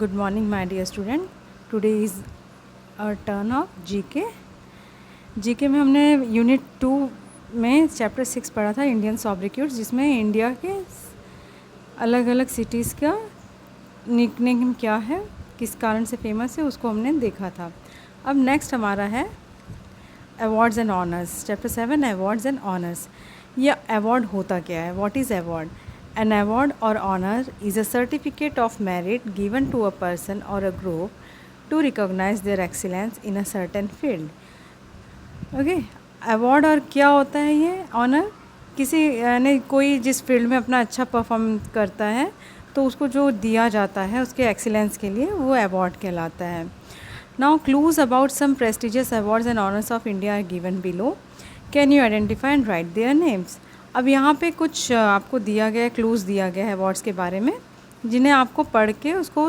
Good morning, my dear student. Today is our turn of GK. GK में हमने unit 2 में chapter 6 पढ़ा था, इंडियन सॉब्रिक्यूट्स, जिसमें इंडिया के अलग अलग सिटीज़ का निकनेम क्या है, किस कारण से फेमस है, उसको हमने देखा था. अब नेक्स्ट हमारा है awards and honours. Chapter 7 awards and honours. ये अवार्ड होता क्या है? What is award? An award or honor is a certificate of merit given to a person or a group to recognize their excellence in a certain field. Okay, award और क्या होता है ये honour? किसी यानी कोई जिस फील्ड में अपना अच्छा परफॉर्म करता है तो उसको जो दिया जाता है उसके एक्सीलेंस के लिए, वो अवार्ड कहलाता है. Now clues about some prestigious awards and honors of India are given below. Can you identify and write their names? अब यहाँ पे कुछ आपको दिया गया है, क्लूज़ दिया गया है अवार्ड्स के बारे में, जिन्हें आपको पढ़ के उसको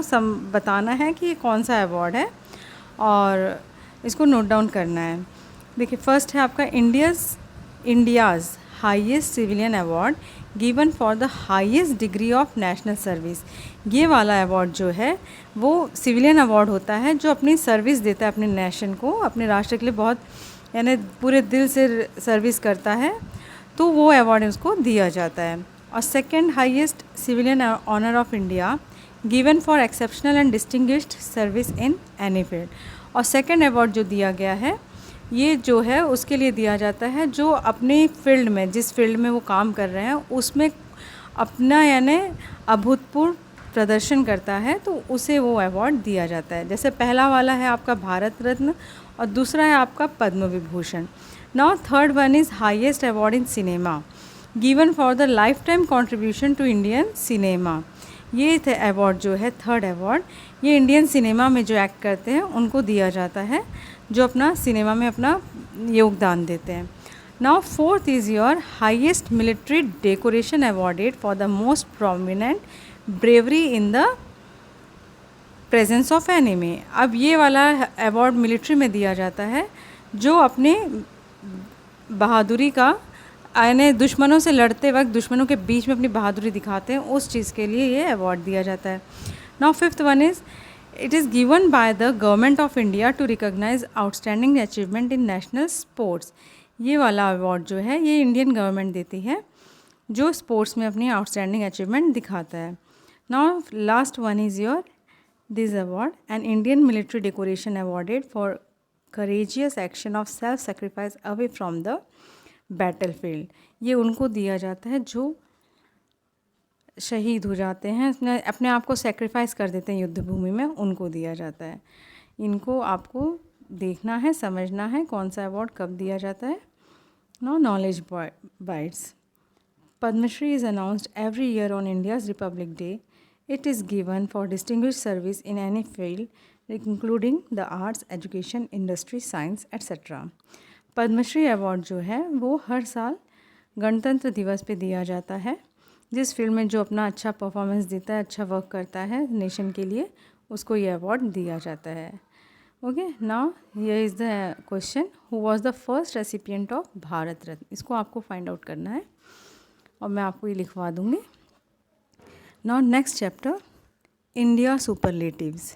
बताना है कि ये कौन सा अवार्ड है और इसको नोट डाउन करना है. देखिए, फर्स्ट है आपका India's highest civilian award given for the highest degree of national service. ये वाला अवार्ड जो है वो सिविलियन अवार्ड होता है जो अपनी सर्विस देता है अपने नेशन को, अपने राष्ट्र के लिए बहुत यानी पूरे दिल से सर्विस करता है, तो वो अवार्ड उसको दिया जाता है. और second highest civilian honour of India given for exceptional and distinguished service in any field. और सेकंड अवार्ड जो दिया गया है ये जो है उसके लिए दिया जाता है जो अपनी फील्ड में, जिस फील्ड में वो काम कर रहे हैं उसमें अपना यानी अभूतपूर्व प्रदर्शन करता है, तो उसे वो अवार्ड दिया जाता है. जैसे पहला वाला है आपका भारत रत्न और दूसरा है आपका Padma Vibhushan. Now third one is highest award in cinema given for the lifetime contribution to Indian cinema. ये थे अवार्ड जो है थर्ड अवार्ड, ये इंडियन सिनेमा में जो एक्ट करते हैं उनको दिया जाता है, जो अपना सिनेमा में अपना योगदान देते हैं. Now fourth is your highest military decoration awarded for the most prominent bravery in the presence of enemy. अब ये वाला अवार्ड मिलिट्री में दिया जाता है जो अपने बहादुरी का यानी दुश्मनों से लड़ते वक्त दुश्मनों के बीच में अपनी बहादुरी दिखाते हैं, उस चीज़ के लिए ये अवार्ड दिया जाता है. Now fifth one is it is given by the government of India to recognise outstanding achievement in national sports. ये वाला अवार्ड जो है ये इंडियन गवर्नमेंट देती है जो स्पोर्ट्स में अपनी आउटस्टैंडिंग अचीवमेंट दिखाता है. Now last one is your this award an Indian military decoration awarded for courageous action of self sacrifice away from the battlefield. ये उनको दिया जाता है जो शहीद हो जाते हैं, अपने आप को सेक्रीफाइस कर देते हैं युद्ध भूमि में, उनको दिया जाता है. इनको आपको देखना है, समझना है कौन सा अवार्ड कब दिया जाता है. No knowledge bites. Padmashri is announced every year on India's Republic Day. It is given for distinguished service in any field including the arts, education, industry, science etcetera. Padmashri award जो है वो हर साल गणतंत्र दिवस पे दिया जाता है. जिस फील्ड में जो अपना अच्छा परफॉर्मेंस देता है, अच्छा वर्क करता है नेशन के लिए, उसको ये अवार्ड दिया जाता है. Okay, now here is the question, who was the first recipient of Bharat Ratna. इसको आपको फाइंड आउट करना है और मैं आपको ये लिखवा दूँगी. Now next chapter, India superlatives.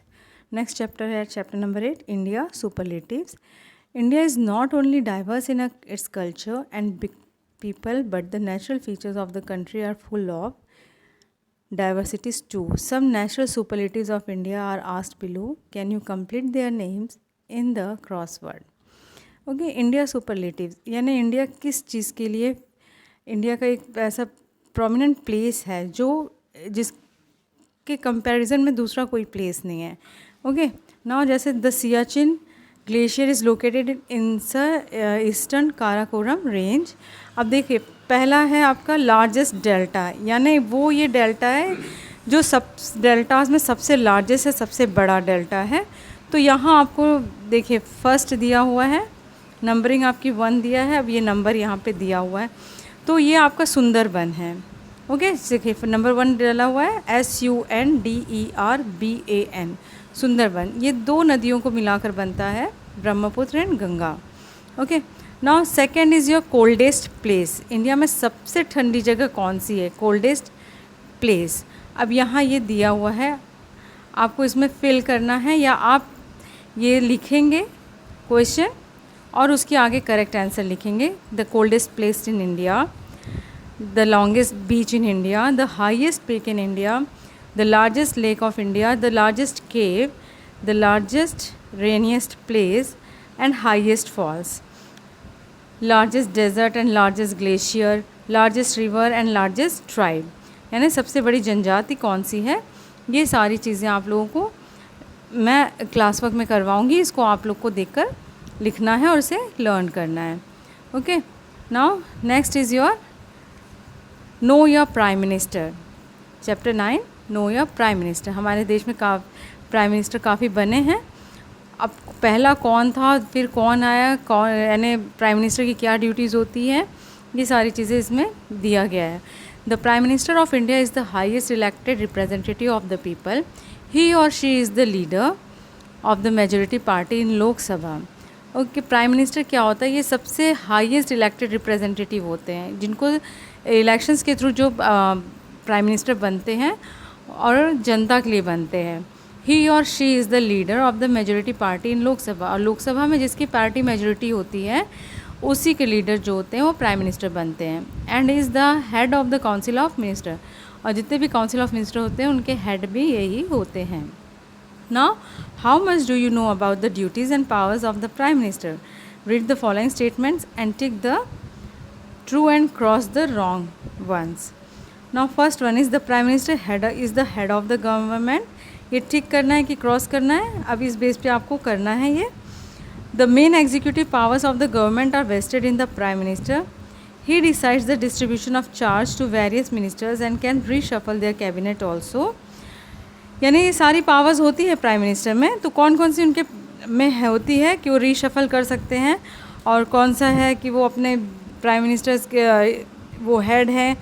Next chapter है chapter number 8, India superlatives. India is not only diverse in its culture and big people, but the natural features of the country are full of diversities too. Some natural superlatives of India are asked below. Can you complete their names in the crossword? Okay, India superlatives यानी India किस चीज़ के लिए, India का एक ऐसा prominent place है जो जिसके कंपैरिजन में दूसरा कोई प्लेस नहीं है. ओके, नाउ जैसे the Siachen glacier is located in eastern Karakoram range. अब देखिए, पहला है आपका लार्जेस्ट डेल्टा, यानी वो ये डेल्टा है जो सब डेल्टाज में सबसे लार्जेस्ट है, सबसे बड़ा डेल्टा है. तो यहाँ आपको देखिए फर्स्ट दिया हुआ है, नंबरिंग आपकी 1 दिया है, अब ये नंबर यहाँ पे दिया हुआ है, तो ये आपका सुंदरबन है. ओके, देखिए नंबर 1 डाला हुआ है SUNDERBAN, सुंदरबन. ये 2 नदियों को मिलाकर बनता है, Brahmaputra and Ganga. Okay, now second is your coldest place. India में सबसे ठंडी जगह कौन सी है? Coldest place. अब यहाँ ये दिया हुआ है आपको इसमें फिल करना है, या आप ये लिखेंगे क्वेश्चन और उसके आगे करेक्ट आंसर लिखेंगे। The coldest place in India, the longest beach in India, the highest peak in India, the largest lake of India, the largest cave, the largest rainiest place and highest falls, largest desert and largest glacier, largest river and largest tribe, यानी सबसे बड़ी जनजाति कौन सी है। ये सारी चीज़ें आप लोगों को मैं क्लास वर्क में करवाऊँगी, इसको आप लोग को देखकर लिखना है और इसे लर्न करना है। Okay, now next is your know your prime minister, chapter 9 know your prime minister. हमारे देश में प्राइम मिनिस्टर काफ़ी बने हैं। अब पहला कौन था, फिर कौन आया, कौन यानी प्राइम मिनिस्टर की क्या ड्यूटीज़ होती है, ये सारी चीज़ें इसमें दिया गया है। The prime minister of India is the highest elected representative of the people, he और she is the leader of the majority party in Lok Sabha. Okay, prime minister क्या होता है, ये सबसे हाईएस्ट इलेक्टेड रिप्रेजेंटेटिव होते हैं, जिनको इलेक्शंस के थ्रू जो प्राइम मिनिस्टर बनते हैं और जनता के लिए बनते हैं। ही और she is the leader of the majority party in Lok Sabha, और लोकसभा में जिसकी पार्टी मेजोरिटी होती है उसी के लीडर जो होते हैं वो प्राइम मिनिस्टर बनते हैं। And is the head of the council of minister, और जितने भी काउंसिल ऑफ मिनिस्टर होते हैं उनके हेड भी यही होते हैं। Now how much do you know about the duties and powers of the prime minister? Read the following statements and tick the true and cross the wrong ones. Now first one is the prime minister head is the head of the government. ये tick करना है कि cross करना है, अब इस base पे आपको करना है ये। The main executive powers of the government are vested in the prime minister. He decides the distribution of charge to various ministers and can reshuffle their cabinet also. यानी ये सारी पावर्स होती है प्राइम मिनिस्टर में, तो कौन कौन सी उनके में होती है कि वो रीशफल कर सकते हैं, और कौन सा है कि वो अपने प्राइम मिनिस्टर्स के वो हेड हैं,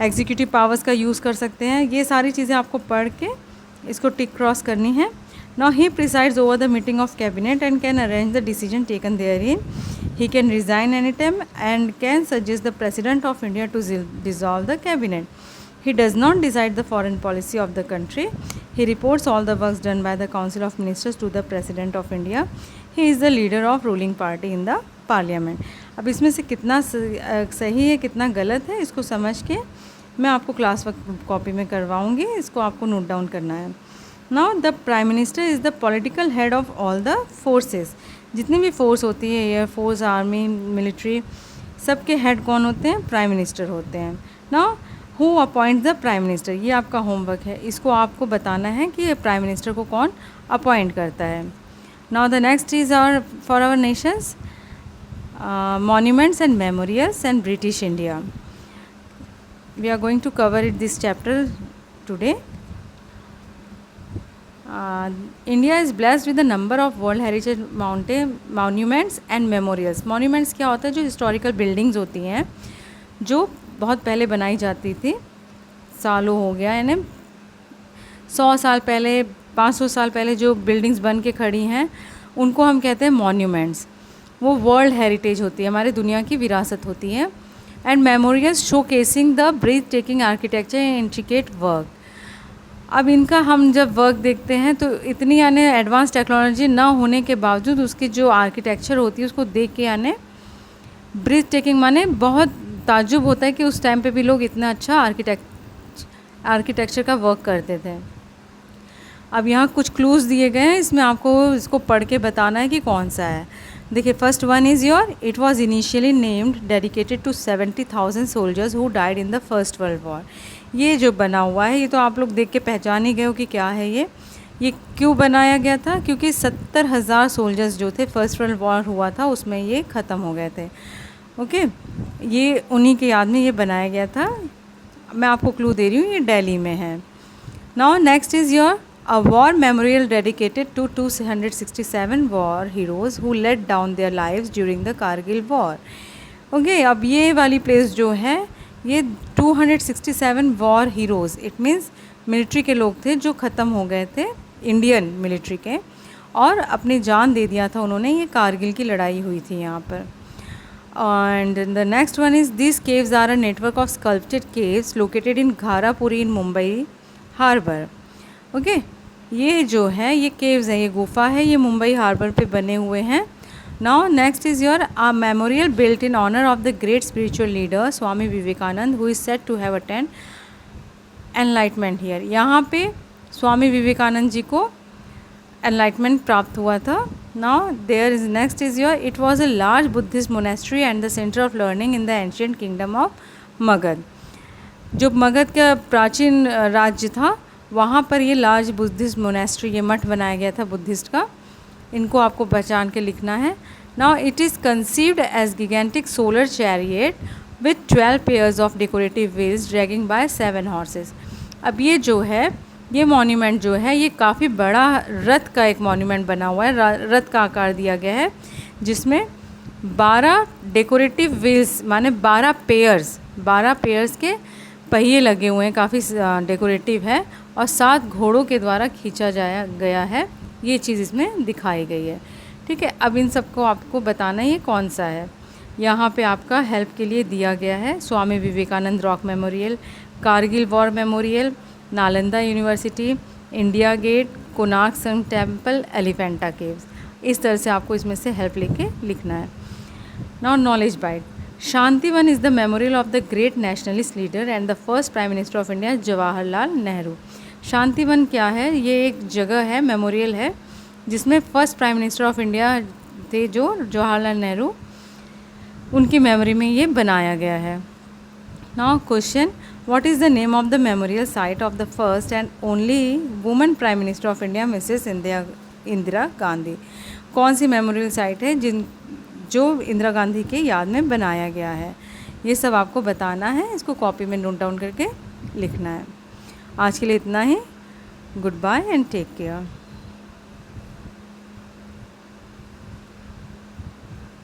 एग्जीक्यूटिव पावर्स का यूज़ कर सकते हैं। ये सारी चीज़ें आपको पढ़ के इसको टिक क्रॉस करनी है। Now he presides over the meeting of cabinet and can arrange the decision taken therein. He can resign any time and can suggest the president of India to dissolve the cabinet. He does not decide the foreign policy of the country. He reports all the works done by the Council of Ministers to the President of India. He is the leader of ruling party in the Parliament. अब इसमें से कितना सही है कितना गलत है इसको समझ के मैं आपको क्लास वर्क कॉपी में करवाऊँगी, इसको आपको नोट डाउन करना है। Now the prime minister is the political head of all the forces. जितनी भी फोर्स होती है, एयर फोर्स, आर्मी, मिलिट्री, सबके हेड कौन होते हैं? प्राइम मिनिस्टर होते हैं। Now who appoint the prime minister, ये आपका होमवर्क है, इसको आपको बताना है कि प्राइम मिनिस्टर को कौन अपॉइंट करता है। Now the next is for our nations monuments and memorials and British India. We are going to cover this chapter today. India is blessed with a number of World Heritage monuments and memorials. Monuments क्या होता है? जो historical buildings होती हैं जो बहुत पहले बनाई जाती थी, सालों हो गया, यानी 100 साल पहले, 500 साल पहले जो बिल्डिंग्स बन के खड़ी हैं उनको हम कहते हैं मॉन्यूमेंट्स। वो वर्ल्ड हेरिटेज होती है, हमारी दुनिया की विरासत होती है। And memorials showcasing the breathtaking architecture and intricate work. अब इनका हम जब वर्क देखते हैं तो इतनी यानी एडवांस टेक्नोलॉजी ना होने के बावजूद उसकी जो आर्किटेक्चर होती है उसको देख के यानी ब्रीथ टेकिंग माने बहुत ताज्जुब होता है कि उस टाइम पे भी लोग इतना अच्छा आर्किटेक्चर का वर्क करते थे। अब यहाँ कुछ क्लूज़ दिए गए हैं, इसमें आपको इसको पढ़ के बताना है कि कौन सा है। देखिए, first one is your it was initially named dedicated to 70,000 soldiers who died in the first world war. ये जो बना हुआ है ये तो आप लोग देख के पहचान ही गए हो कि क्या है ये क्यों बनाया गया था? क्योंकि 70,000 सोल्जर्स जो थे फर्स्ट वर्ल्ड वॉर हुआ था उसमें ये ख़त्म हो गए थे। ओके, ये उन्हीं की याद में ये बनाया गया था। मैं आपको क्लू दे रही हूँ, ये दिल्ली में है। Now next is your a war memorial dedicated to 267 war heroes who let down their lives during the Kargil war. Okay, अब ये वाली प्लेस जो है ये 267 war heroes, it means military के लोग थे जो ख़त्म हो गए थे, इंडियन मिलिट्री के, और अपनी जान दे दिया था उन्होंने। ये कारगिल की लड़ाई हुई थी यहाँ पर। And the next one is this caves are a network of sculpted caves located in Gharapuri in Mumbai harbour. Okay, ये जो है ये केव्स है, ये गुफा है, ये मुंबई हार्बर पे बने हुए हैं। Now next is your memorial built in honour of the great spiritual leader Swami Vivekananda who is said to have attend enlightenment here. यहाँ पे स्वामी विवेकानंद जी को एनलाइटमेंट प्राप्त हुआ था। Now there is next is your it was a large Buddhist monastery and the centre of learning in the ancient kingdom of Magadh. जो मगध का प्राचीन राज्य था वहाँ पर ये लार्ज बुद्धिस्ट मोनेस्ट्री, ये मठ बनाया गया था बुद्धिस्ट का। इनको आपको पहचान के लिखना है। Now it is conceived as gigantic solar chariot with 12 pairs of decorative wheels dragging by 7 horses. अब ये जो है ये मॉन्यूमेंट जो है ये काफ़ी बड़ा रथ का एक मॉन्यूमेंट बना हुआ है, रथ का आकार दिया गया है जिसमें 12 डेकोरेटिव व्हील्स माने 12 पेयर्स के पहिए लगे हुए हैं, काफ़ी डेकोरेटिव है और 7 घोड़ों के द्वारा खींचा जाया गया है। ये चीज़ इसमें दिखाई गई है। ठीक है, अब इन सबको आपको बताना ये कौन सा है। यहाँ पे आपका हेल्प के लिए दिया गया है Swami Vivekananda rock memorial, Kargil war memorial, Nalanda university, India gate, Konark sun temple, Elephanta caves. इस तरह से आपको इसमें से हेल्प लेके लिखना है। Now knowledge bite. Shantivan is the memorial of the great nationalist leader and the first prime minister of India Jawaharlal Nehru. Shantivan क्या है? ये एक जगह है, मेमोरियल है, जिसमें first prime minister of India थे जो जवाहरलाल नेहरू, उनकी मेमोरी में ये बनाया गया है। Now question, what is the name of the memorial site of the first and only women prime minister of India Mrs Indira Gandhi? कौन सी मेमोरियल साइट है जो इंदिरा गांधी के याद में बनाया गया है? ये सब आपको बताना है, इसको कॉपी में नोट डाउन करके लिखना है। आज के लिए इतना ही। Good bye and take care.